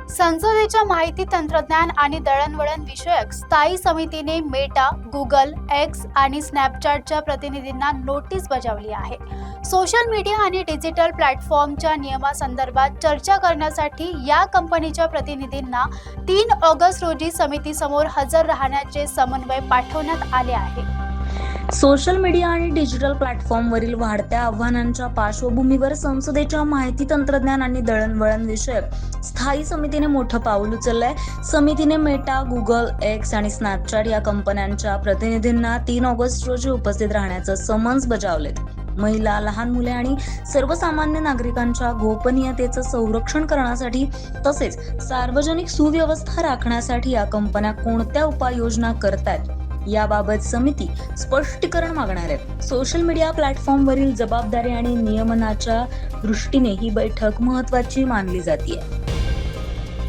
संसदेच्या माहिती तंत्रज्ञान आणि दळणवळण विषयक स्थायी समितीने मेटा, गुगल, एक्स आणि स्नॅपचॅटच्या प्रतिनिधींना नोटीस बजावली आहे. सोशल मीडिया आणि डिजिटल प्लॅटफॉर्मच्या नियमांसंदर्भात चर्चा करण्यासाठी या कंपनीच्या प्रतिनिधींना 3 ऑगस्ट रोजी समितीसमोर हजर राहण्याचे समन्वय पाठवण्यात आले आहे. सोशल मीडिया आणि डिजिटल प्लॅटफॉर्मवरील वाढत्या आव्हानांच्या पार्श्वभूमीवर संसदेच्या माहिती तंत्रज्ञान आणि दळणवळण विषयक स्थायी समितीने मोठं पाऊल उचललंय. समितीने मेटा, गुगल, एक्स आणि स्नॅपचॅट या कंपन्यांच्या प्रतिनिधींना 3 ऑगस्ट रोजी उपस्थित राहण्याचं समन्स बजावलेत. महिला, लहान मुले आणि सर्वसामान्य नागरिकांच्या गोपनीयतेचं संरक्षण करण्यासाठी तसेच सार्वजनिक सुव्यवस्था राखण्यासाठी या कंपन्या कोणत्या उपाययोजना करतायत याबाबत समिती स्पष्टीकरण मागणार आहे. सोशल मीडिया प्लॅटफॉर्मवरील जबाबदारी आणि नियमनाच्या दृष्टीने ही बैठक महत्त्वाची मानली जाते.